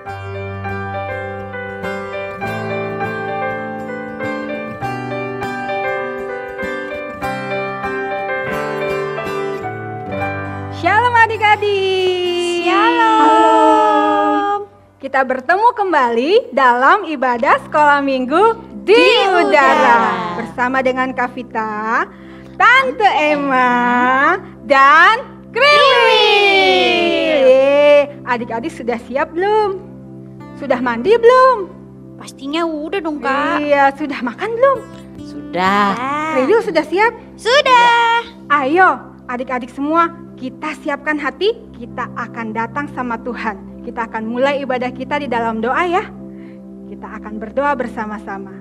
Shalom adik-adik. Shalom. Kita bertemu kembali dalam ibadah sekolah minggu di udara bersama dengan Kak Vita, Tante Emma, dan Kriwil. Adik-adik sudah siap belum? Sudah mandi belum? Pastinya udah dong, Kak. Iya, sudah makan belum? Sudah. Kriwil sudah siap? Sudah. Ayo, adik-adik semua, kita siapkan hati, kita akan datang sama Tuhan. Kita akan mulai ibadah kita di dalam doa ya. Kita akan berdoa bersama-sama.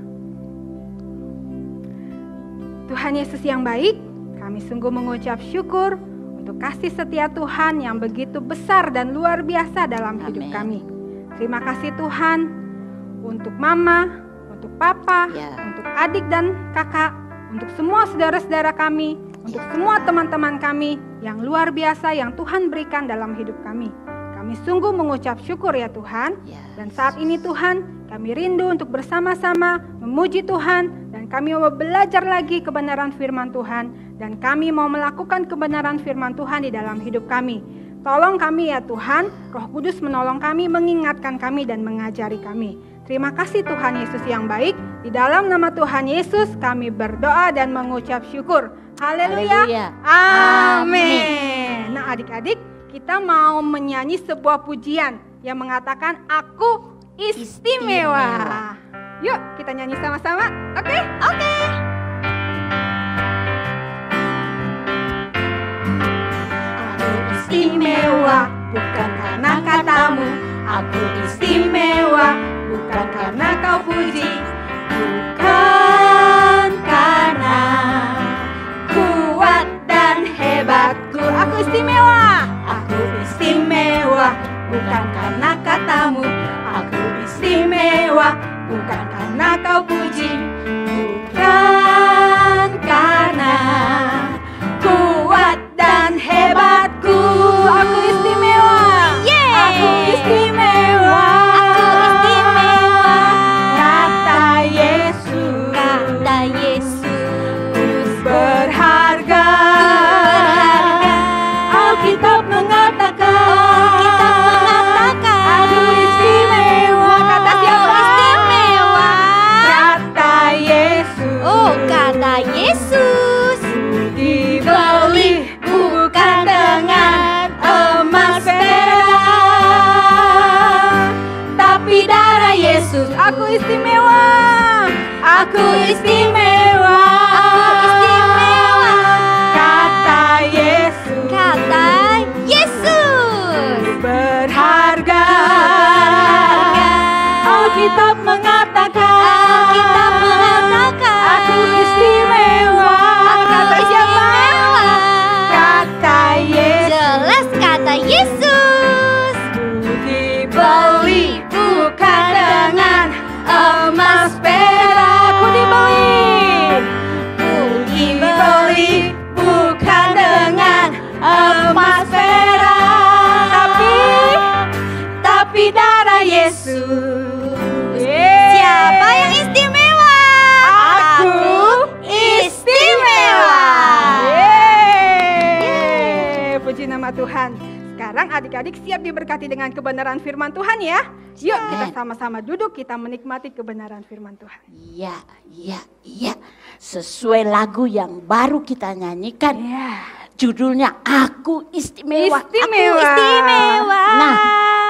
Tuhan Yesus yang baik, kami sungguh mengucap syukur untuk kasih setia Tuhan yang begitu besar dan luar biasa dalam hidup kami. Terima kasih Tuhan untuk Mama, untuk Papa, untuk adik dan kakak, untuk semua saudara-saudara kami, untuk semua teman-teman kami yang luar biasa yang Tuhan berikan dalam hidup kami. Kami sungguh mengucap syukur ya Tuhan. Dan saat ini Tuhan, kami rindu untuk bersama-sama memuji Tuhan. Dan kami mau belajar lagi kebenaran firman Tuhan. Dan kami mau melakukan kebenaran firman Tuhan di dalam hidup kami. Tolong kami ya Tuhan, Roh Kudus menolong kami, mengingatkan kami dan mengajari kami. Terima kasih Tuhan Yesus yang baik. Di dalam nama Tuhan Yesus kami berdoa dan mengucap syukur. Haleluya. Amin. Nah adik-adik, kita mau menyanyi sebuah pujian yang mengatakan aku istimewa. Yuk kita nyanyi sama-sama. Oke? Oke. Aku istimewa bukan karena katamu. Aku istimewa bukan karena kau puji. Bukan karena kuat dan hebatku. Aku istimewa. Aku istimewa bukan karena katamu. Aku istimewa bukan karena kau puji. Bukan karena kuat dan hebatku. Aku istimewa. Aku istimewa. Aku istimewa. Kata Yesus. Kata Yesus. Berharga. Alkitab mengatakan, aku istimewa. Kata siapa? Istimewa. Kata Yesus. Oh, kata Yesus. Dibeli bukan dengan emas perak, tapi darah Yesus. Aku istimewa. Aku istimewa. Aku istimewa. Kata Yesus. Kata Yesus. Berharga. Alkitab mengatakan, aku istimewa. Kata siapa? Kata Yesus. Jelas kata Yesus. Dibeli bukan dengan emas perak. Ku dibeli. Ku dibeli bukan dengan emas perak, tapi darah Yesus. Siapa yang istimewa? Aku istimewa. Puji nama Tuhan. Sekarang adik-adik siap diberkati dengan kebenaran firman Tuhan ya. Yuk kita sama-sama duduk, kita menikmati kebenaran firman Tuhan. Iya. Sesuai lagu yang baru kita nyanyikan. Judulnya Aku Istimewa. Istimewa. Aku istimewa. Nah,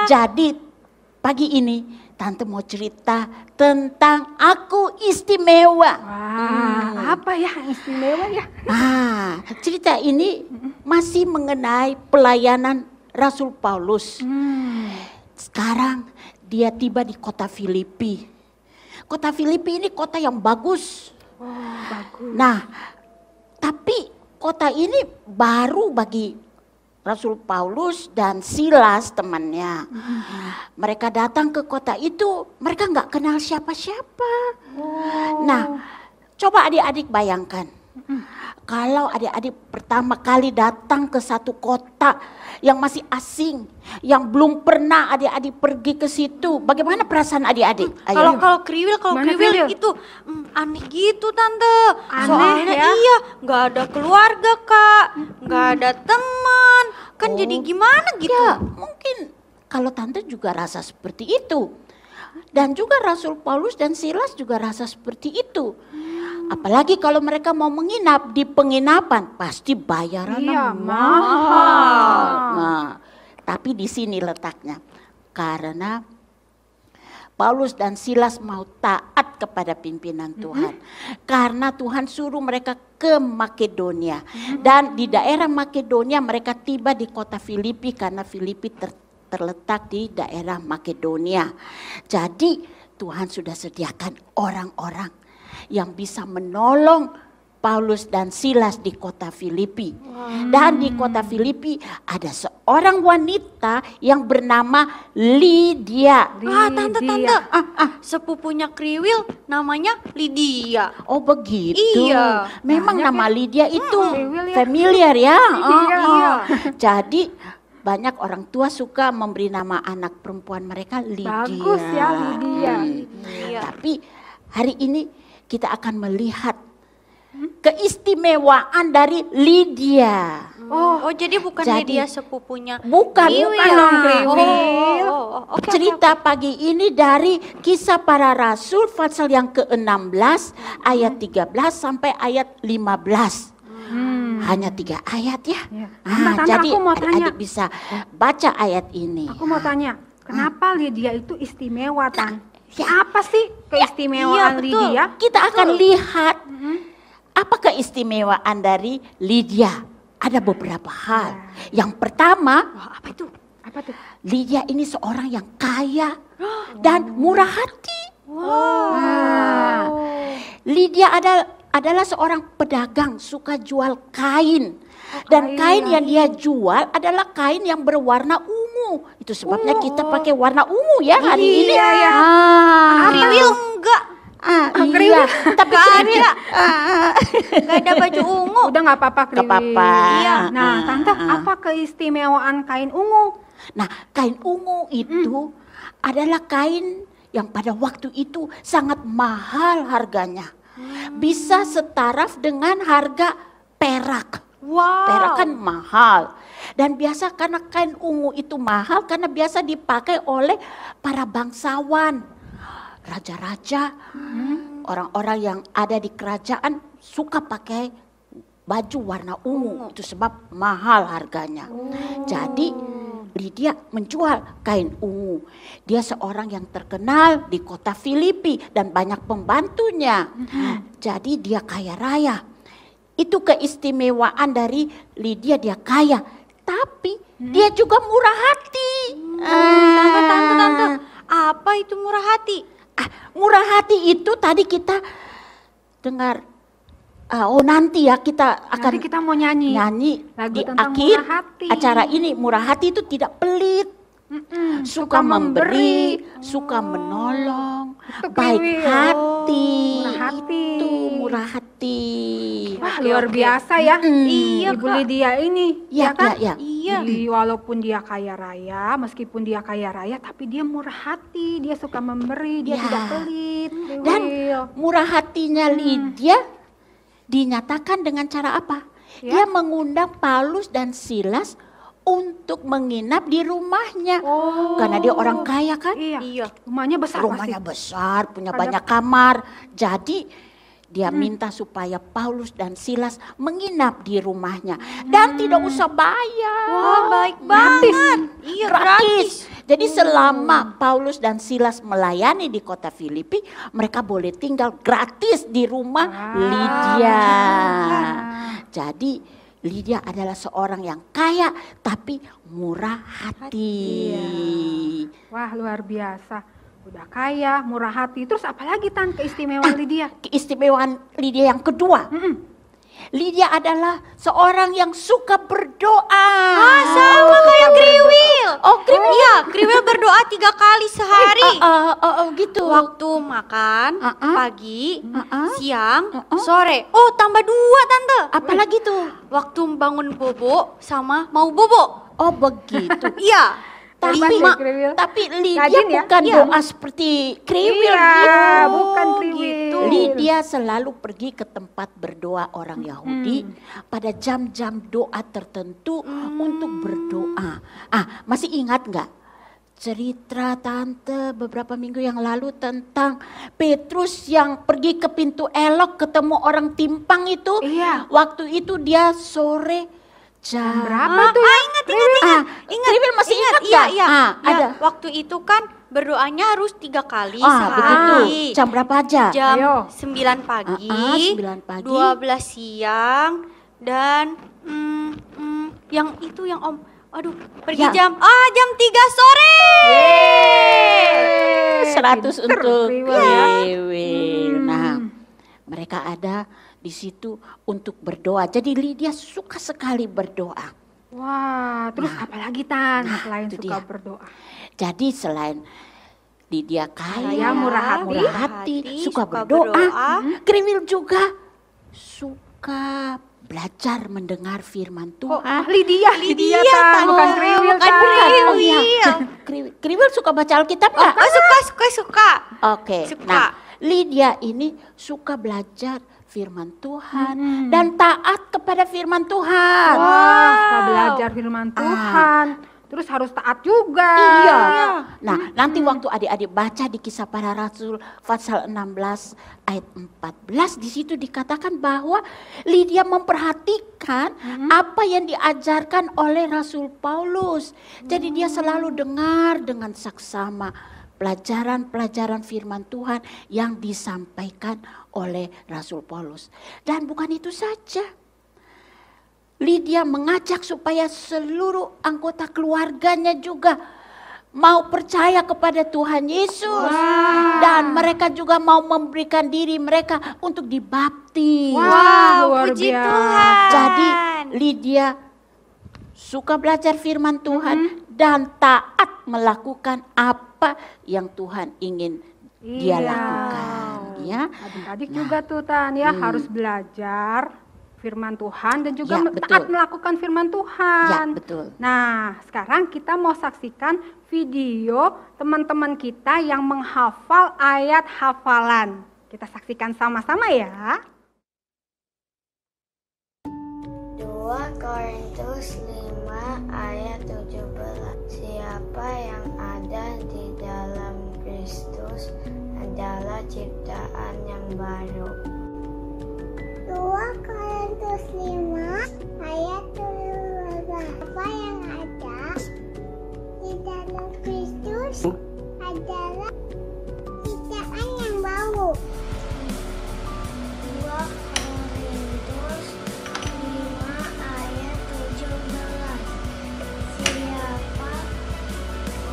jadi pagi ini Tante mau cerita tentang aku istimewa. Wah, apa ya yang istimewa ya? Cerita ini masih mengenai pelayanan Rasul Paulus. Sekarang dia tiba di kota Filipi. Kota Filipi ini kota yang bagus. Oh, bagus. Nah, tapi kota ini baru bagi Rasul Paulus dan Silas temannya. Mereka datang ke kota itu, mereka nggak kenal siapa-siapa. Nah, coba adik-adik bayangkan. Kalau adik-adik pertama kali datang ke satu kota yang masih asing, yang belum pernah adik-adik pergi ke situ, bagaimana perasaan adik-adik? Ayo. Kalau kriwil itu aneh gitu tante. Aneh, Soalnya ya? iya, nggak ada keluarga kak, nggak ada teman, kan jadi gimana gitu? Ya, mungkin kalau tante juga rasa seperti itu. Dan juga Rasul Paulus dan Silas juga rasa seperti itu. Apalagi kalau mereka mau menginap di penginapan, pasti bayarannya Iya, mahal. Nah, tapi di sini letaknya. Karena Paulus dan Silas mau taat kepada pimpinan Tuhan. Karena Tuhan suruh mereka ke Makedonia. Dan di daerah Makedonia mereka tiba di kota Filipi karena Filipi terletak di daerah Makedonia. Jadi Tuhan sudah sediakan orang-orang yang bisa menolong Paulus dan Silas di kota Filipi. Dan di kota Filipi ada seorang wanita yang bernama Lydia. Tante, sepupunya kriwil namanya Lydia. Oh begitu. Iya. Memang Banyak nama Lydia itu Kriwil ya. familiar ya. Iya. Jadi banyak orang tua suka memberi nama anak perempuan mereka Lydia. Bagus ya, Lydia. Iya. Tapi hari ini kita akan melihat keistimewaan dari Lydia. Oh, jadi bukan Jadi- Lydia sepupunya Bukan, kriwil. bukan dong, kriwil. Oke, Cerita pagi ini dari Kisah Para Rasul pasal yang ke-16 ayat 13 sampai ayat 15. Hanya 3 ayat ya. Iya. Ah, Tante, jadi aku mau tanya. adik bisa baca ayat ini. Aku mau tanya, kenapa Lydia itu istimewa, Tan? Ya. Apa sih keistimewaan iya, betul. Lydia? Kita akan lihat apa keistimewaan dari Lydia. Ada beberapa hal. Yang pertama, Wah, apa itu? Apa tuh? Lydia ini seorang yang kaya dan murah hati. Nah, Lydia adalah seorang pedagang suka jual kain. Dan kain yang dia jual adalah kain yang berwarna ungu. Itu sebabnya kita pakai warna ungu ya hari ini. Iya, ya. Kriwil enggak. Iya. Tapi Nggak Nggak ada baju ungu. Udah nggak apa-apa, Nggak Kriwil. apa-apa. Iya. Nah, Ah, Tante, ah, ah. apa keistimewaan kain ungu? Nah, kain ungu itu adalah kain yang pada waktu itu sangat mahal harganya. Bisa setaraf dengan harga perak. Wow. Perak kan mahal. Dan biasa karena kain ungu itu mahal karena biasa dipakai oleh para bangsawan. Raja-raja, orang-orang yang ada di kerajaan suka pakai baju warna ungu. Itu sebab mahal harganya. Jadi Lydia menjual kain ungu. Dia seorang yang terkenal di kota Filipi dan banyak pembantunya. Jadi dia kaya raya. Itu keistimewaan dari Lydia, dia kaya. Tapi dia juga murah hati. Tante. Apa itu murah hati? Murah hati itu tadi kita dengar. Nanti ya kita akan Nanti kita mau nyanyi. lagu di tentang akhir murah hati. acara ini. Murah hati itu tidak pelit, suka memberi, suka menolong, Itu baik kriwil. hati. Murah hati. Itu murah hati. Wah, luar biasa ya. Iya, Ibu Kak. Lydia ini, Ya, ya kan? ya, ya. Iya. Jadi walaupun dia kaya raya, meskipun dia kaya raya, tapi dia murah hati, dia suka memberi, dia Ya. tidak pelit. Dan Kriwil. murah hatinya Lydia dinyatakan dengan cara apa? Ya. Dia mengundang Paulus dan Silas untuk menginap di rumahnya. Oh. Karena dia orang kaya kan? Iya. Rumahnya besar Rumahnya pasti. besar, punya Ada- banyak kamar. Jadi dia minta supaya Paulus dan Silas menginap di rumahnya. Dan tidak usah bayar. Wah, baik Gratis. banget. Iya, Gratis. Jadi selama Paulus dan Silas melayani di kota Filipi, mereka boleh tinggal gratis di rumah Lydia. Jadi Lydia adalah seorang yang kaya tapi murah hati. Wah, luar biasa. Udah kaya, murah hati. Terus apalagi Tan keistimewaan Lydia? Keistimewaan Lydia yang kedua. Lydia adalah seorang yang suka berdoa. Sama kayak kriwil. Oh, kriwil. Iya, kriwil berdoa 3 kali sehari. Gitu. Waktu makan, pagi, Uh-uh. siang, sore. Oh, tambah 2 Tante. Apalagi tuh? Waktu bangun bobo sama mau bobo. Oh begitu. Iya. Tapi, Hebat ya, Kriwil. tapi Lydia Rajin ya? bukan Iya. doa seperti Kriwil Iya, gitu. bukan Oh, Kriwil. gitu. Lydia selalu pergi ke tempat berdoa orang Yahudi pada jam-jam doa tertentu untuk berdoa. Masih ingat nggak cerita Tante beberapa minggu yang lalu tentang Petrus yang pergi ke pintu elok ketemu orang timpang itu? Iya. Waktu itu dia sore jam Berapa tuh ya? Ingat. Kriwil masih ingat Iya, nggak? iya. Ada. Ya, waktu itu kan berdoanya harus 3 kali Begitu. sehari. Jam berapa aja? Jam Ayo. 9 pagi, 9 pagi. 12 siang, dan yang itu yang Om, aduh, pergi Ya. jam 3 sore. 100 Pinter untuk Kriwil ya. Kriwil. Nah, mereka ada di situ untuk berdoa. Jadi Lydia suka sekali berdoa. Wah, terus apalagi Tan selain itu suka dia. berdoa? Jadi selain Lydia kaya, Kaya, murah hati, suka berdoa, Kriwil juga suka belajar mendengar firman Kok Tuhan. Lydia Tan, Tan. bukan Kriwil Bukan Tan. Kriwil. Oh iya. Kriwil suka baca Alkitab nggak? Oh, suka. Oke, Suka. nah Lydia ini suka belajar firman Tuhan dan taat kepada firman Tuhan. Wah, suka belajar firman Tuhan. Terus harus taat juga. Iya. Nah, nanti waktu adik-adik baca di Kisah Para Rasul pasal 16 ayat 14 di situ dikatakan bahwa Lydia memperhatikan apa yang diajarkan oleh Rasul Paulus. Jadi dia selalu dengar dengan saksama pelajaran-pelajaran firman Tuhan yang disampaikan oleh Rasul Paulus. Dan bukan itu saja. Lydia mengajak supaya seluruh anggota keluarganya juga mau percaya kepada Tuhan Yesus. Dan mereka juga mau memberikan diri mereka untuk dibaptis. Wow, luar puji biasa. Tuhan. Jadi Lydia suka belajar firman Tuhan dan taat melakukan apa yang Tuhan ingin dia Iya. lakukan. Ya. Adik-adik juga tuh Tan ya harus belajar firman Tuhan dan juga Ya, taat betul. melakukan firman Tuhan. Ya, betul. Nah, sekarang kita mau saksikan video teman-teman kita yang menghafal ayat hafalan. Kita saksikan sama-sama ya. 2 Korintus 5 ayat 17. Siapa yang ada di dalam Kristus adalah ciptaan yang baru. 2 Korintus 5 ayat 17. Siapa yang ada di dalam Kristus adalah ciptaan yang baru. 2 Korintus 5 ayat 17. Siapa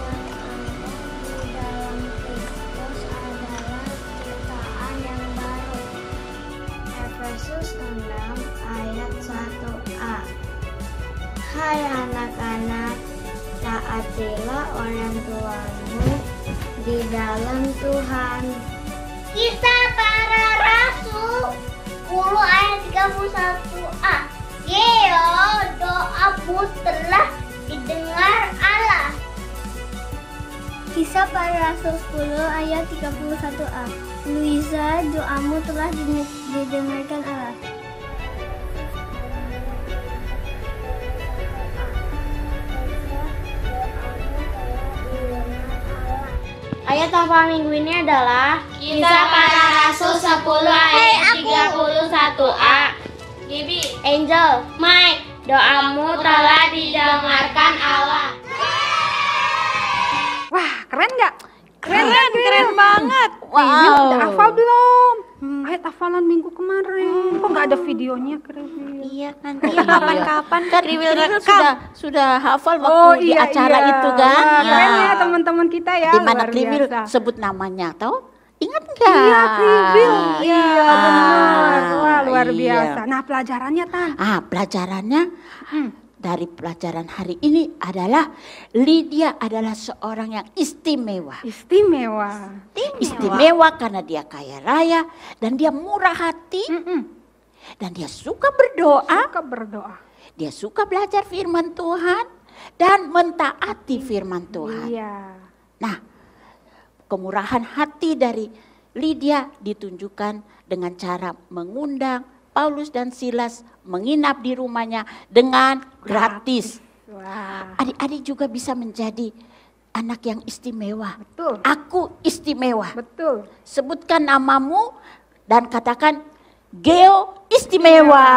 yang ada di dalam Kristus adalah ciptaan yang baru. Efesus 6 ayat 1a. Hai anak-anak, taatilah orang tuamu di dalam Tuhan. Kisah Para Rasul 10 ayat 31a. Geo, doamu telah didengar Allah. Kisah Para Rasul 10 ayat 31a. Luisa, doamu telah didengarkan Allah. Ayat hafal minggu ini adalah Kisah Para Rasul 10 ayat 31a. Gibi, Angel. Mike, doamu telah didengarkan Allah. Wah, keren nggak? Keren banget. Kriwil udah hafal belum? Ayat hafalan minggu kemarin. Kok nggak ada videonya Kriwil? Iya, nanti ya kapan-kapan Kan Kriwil Kriwil rekam. sudah hafal waktu di acara itu kan. Wah, keren Nah, ya teman-teman kita ya. di mana luar Kriwil biasa. sebut namanya, tahu? Ingat nggak? Iya, Kriwil. Iya, benar. Wah, luar iya. biasa. Nah, pelajarannya Tan. Pelajarannya dari pelajaran hari ini adalah Lydia adalah seorang yang istimewa. Istimewa. Istimewa karena dia kaya raya dan dia murah hati dan dia suka berdoa. Suka berdoa. Dia suka belajar firman Tuhan dan mentaati firman Tuhan. Iya. Nah, kemurahan hati dari Lydia ditunjukkan dengan cara mengundang Paulus dan Silas menginap di rumahnya dengan gratis. Wah. Adik-adik juga bisa menjadi anak yang istimewa. Betul. Aku istimewa. Betul. Sebutkan namamu dan katakan Geo istimewa.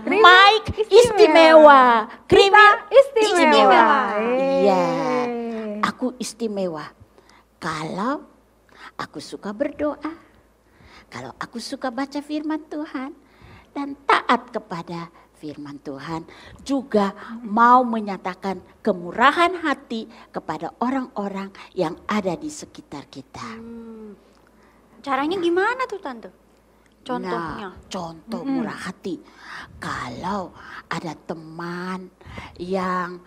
Kriwil Mike istimewa. Kriwil istimewa. Iya. Aku istimewa. Kalau aku suka berdoa, kalau aku suka baca firman Tuhan dan taat kepada firman Tuhan, juga mau menyatakan kemurahan hati kepada orang-orang yang ada di sekitar kita. Caranya gimana tuh Tante? Contohnya? Nah, contoh murah hati. Kalau ada teman yang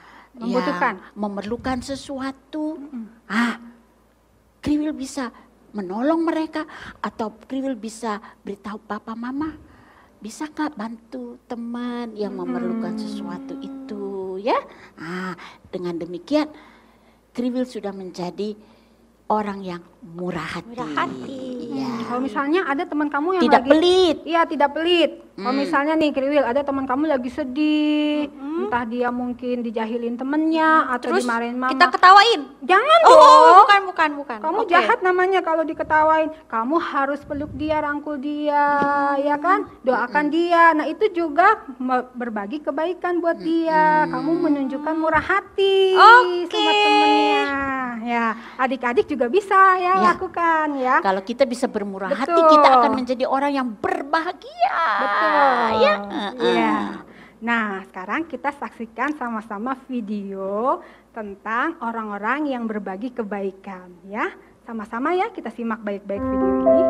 memerlukan sesuatu, Kriwil bisa menolong mereka atau Kriwil bisa beritahu papa mama, bisa Kak bantu teman yang memerlukan sesuatu itu ya. Dengan demikian Kriwil sudah menjadi orang yang murah hati. Murah hati. Iya. Kalau misalnya ada teman kamu yang Tidak lagi pelit. Iya, tidak pelit. Kalau misalnya nih Kriwil, ada teman kamu lagi sedih, entah dia mungkin dijahilin temennya atau Terus dimarahin mama. kita ketawain? Jangan Oh, dong. bukan. Kamu Oke. jahat namanya kalau diketawain. Kamu harus peluk dia, rangkul dia, ya kan? Doakan dia. Nah, itu juga berbagi kebaikan buat dia. Kamu menunjukkan murah hati Oke. sama temennya. Ya, adik-adik juga bisa ya lakukan ya. Kalau kita bisa bermurah hati, Betul. kita akan menjadi orang yang berbahagia. Betul. Ya. Iya. Nah, sekarang kita saksikan sama-sama video tentang orang-orang yang berbagi kebaikan ya. Sama-sama ya, kita simak baik-baik video ini.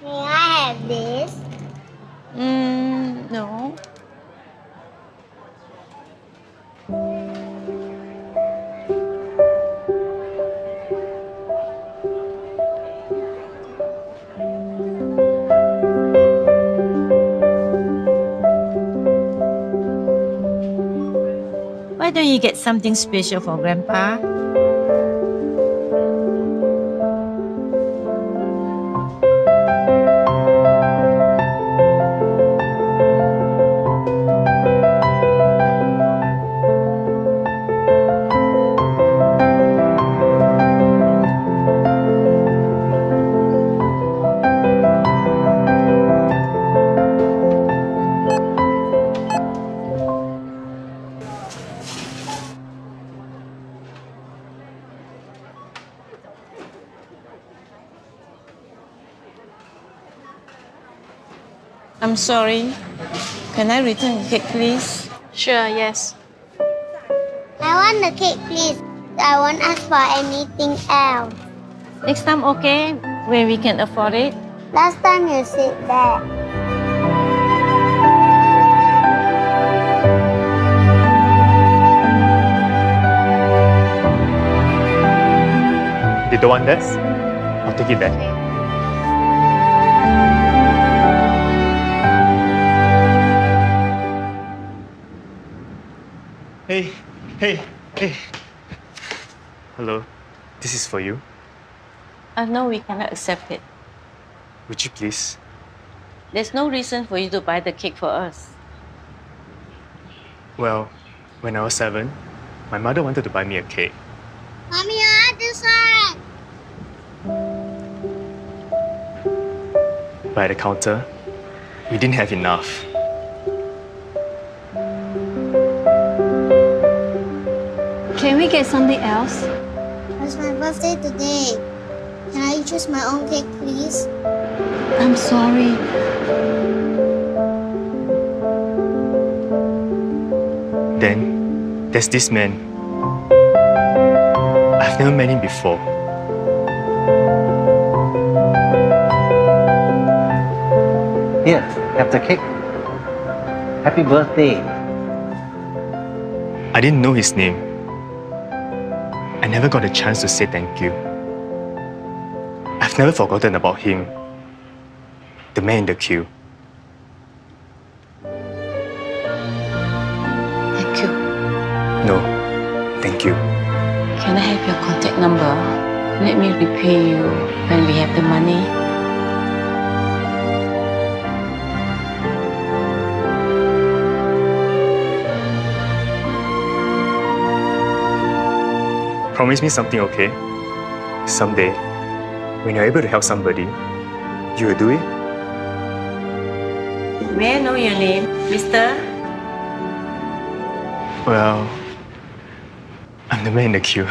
May I have this? No. Why don't you get something special for Grandpa? I'm sorry. Can I return the cake, please? Sure, yes. I want the cake, please. I won't ask for anything else. Next time, okay? When we can afford it. Last time you said that. You don't want this? I'll take it back. Hey. Hello, this is for you. No, we cannot accept it. Would you please? There's no reason for you to buy the cake for us. Well, when I was 7, my mother wanted to buy me a cake. Mommy, I want this one. But at the counter, we didn't have enough. Can we get something else? It's my birthday today. Can I choose my own cake, please? I'm sorry. Then, there's this man. I've never met him before. Here, have the cake. Happy birthday. I didn't know his name. I never got a chance to say thank you. I've never forgotten about him. The man in the queue. Thank you. No, thank you. Can I have your contact number? Let me repay you when we have the money. Promise me something, okay? Someday, when you're able to help somebody, you will do it? May I know your name, mister? Well, I'm the man in the queue.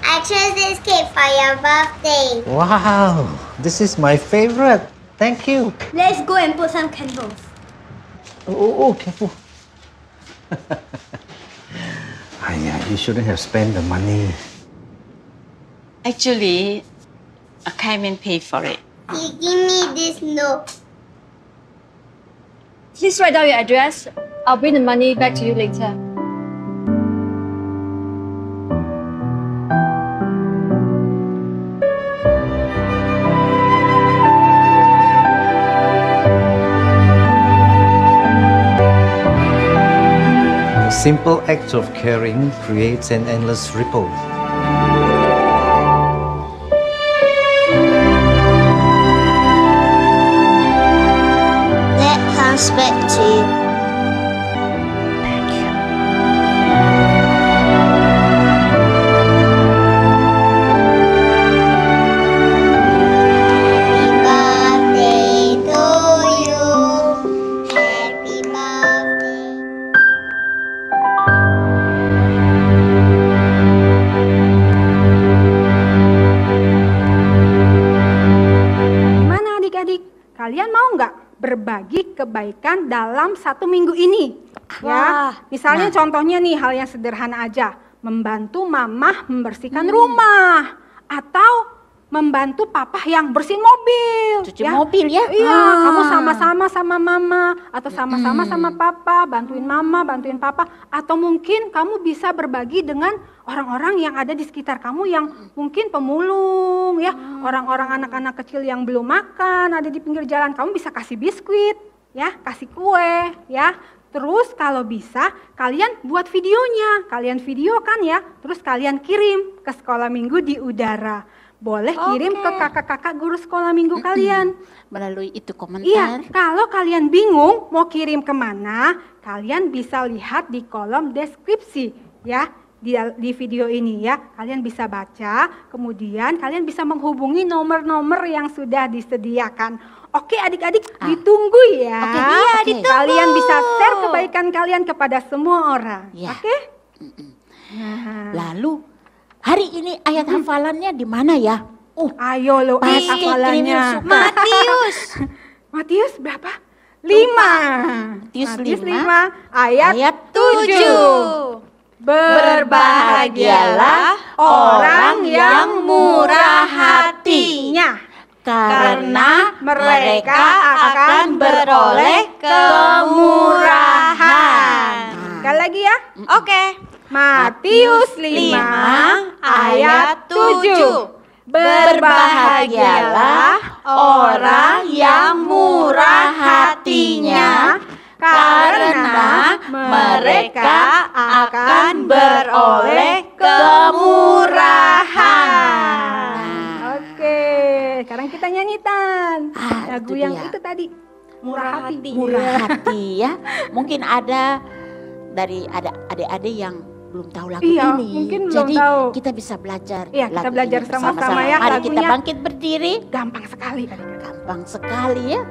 I chose this cake for your birthday. Wow, this is my favorite. Thank you. Let's go and put some candles. Oh, careful. You shouldn't have spent the money. Actually, I came and paid for it. He give me this note. Please write down your address. I'll bring the money back to you later. A simple act of caring creates an endless ripple. That comes back to you. Thank you. Happy birthday to you. Happy birthday. Gimana adik-adik? Kalian mau nggak berbagi kebaikan dalam 1 minggu ini? Ya, misalnya contohnya nih hal yang sederhana aja, membantu mamah membersihkan rumah atau membantu papa yang bersihin mobil. Cuci mobil ya? Iya, kamu sama-sama sama mama atau sama-sama sama papa, bantuin mama, bantuin papa, atau mungkin kamu bisa berbagi dengan orang-orang yang ada di sekitar kamu yang mungkin pemulung ya, orang-orang anak-anak kecil yang belum makan ada di pinggir jalan, kamu bisa kasih biskuit ya, kasih kue ya. Terus kalau bisa kalian buat videonya, kalian videokan ya, terus kalian kirim ke sekolah minggu di udara. Boleh kirim ke kakak-kakak guru sekolah minggu kalian. Melalui itu komentar. Iya, kalau kalian bingung mau kirim kemana, kalian bisa lihat di kolom deskripsi ya. di video ini ya. Kalian bisa baca, kemudian kalian bisa menghubungi nomor-nomor yang sudah disediakan. Oke adik-adik, ditunggu ya. Oke, iya, ditunggu. Kalian bisa share kebaikan kalian kepada semua orang. Ya. Oke? Lalu hari ini ayat hafalannya di mana ya? Ayo lo ayat pasti hafalannya. Matius. Matius berapa? 5. Matius 5 ayat 7. 7. Berbahagialah orang yang murah hatinya, karena mereka akan beroleh kemurahan. Sekali lagi ya. Oke. Matius 5 ayat 7. Berbahagialah orang yang murah hatinya, karena mereka akan beroleh kemurahan. Oke, sekarang kita nyanyi Tan. Lagu yang itu tadi, murah hati. Murah hati ya. Mungkin ada dari adik-adik yang belum tahu lagu Iya, ini. mungkin belum Jadi tahu. kita bisa belajar. Iya, kita lagu belajar ini sama-sama bersama-sama. ya. Mari kita Lagunya bangkit berdiri. gampang sekali adik-adik. Gampang sekali ya.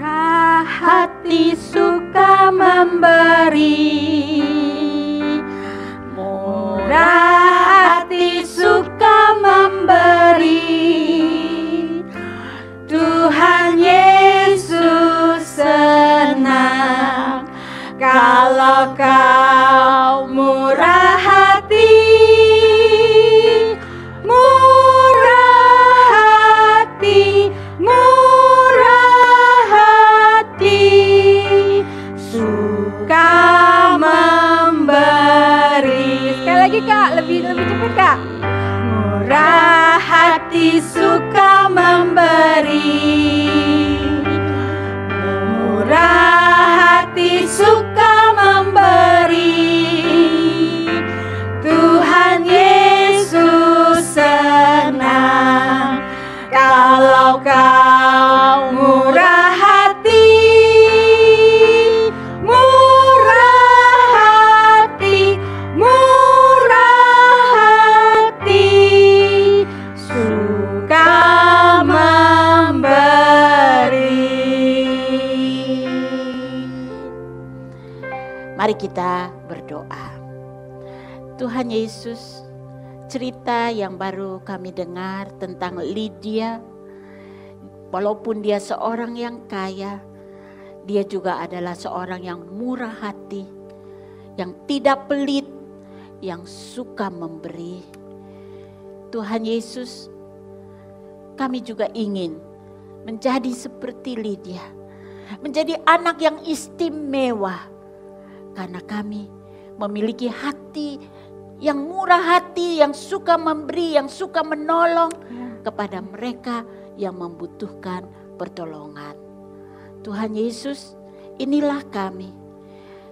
Murah hati suka memberi, murah hati suka memberi. Tuhan Yesus senang kalau kau murah hati. Murah hati, murah hati, suka memberi. Sekali lagi Kak, lebih cepat Kak. Murah hati suka memberi, murah hati suka memberi. Tuhan Yesus senang kalau kau murah hati. Murah hati, murah hati, suka memberi. Mari kita berdoa. Tuhan Yesus, cerita yang baru kami dengar tentang Lydia, walaupun dia seorang yang kaya, dia juga adalah seorang yang murah hati, yang tidak pelit, yang suka memberi. Tuhan Yesus, kami juga ingin menjadi seperti Lydia, menjadi anak yang istimewa, karena kami memiliki hati yang murah hati, yang suka memberi, yang suka menolong kepada mereka yang membutuhkan pertolongan. Tuhan Yesus, inilah kami.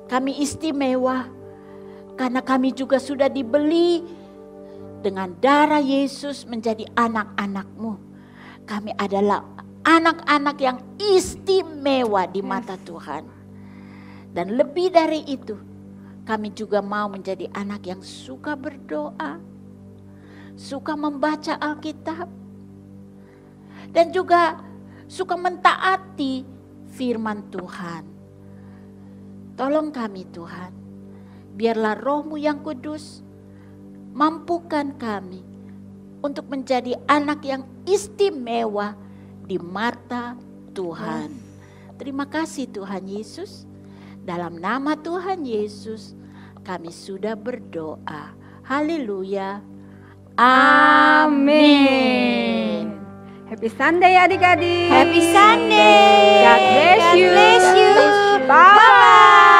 Kami istimewa karena kami juga sudah dibeli dengan darah Yesus menjadi anak-anak-Mu. Kami adalah anak-anak yang istimewa di mata Tuhan. Dan lebih dari itu, kami juga mau menjadi anak yang suka berdoa, suka membaca Alkitab, dan juga suka mentaati firman Tuhan. Tolong kami Tuhan, biarlah Roh-Mu yang kudus mampukan kami untuk menjadi anak yang istimewa di mata Tuhan. Terima kasih Tuhan Yesus. Dalam nama Tuhan Yesus kami sudah berdoa. Haleluya. Amin. Happy Sunday adik-adik. Happy Sunday. God bless you. God bless you. Bye.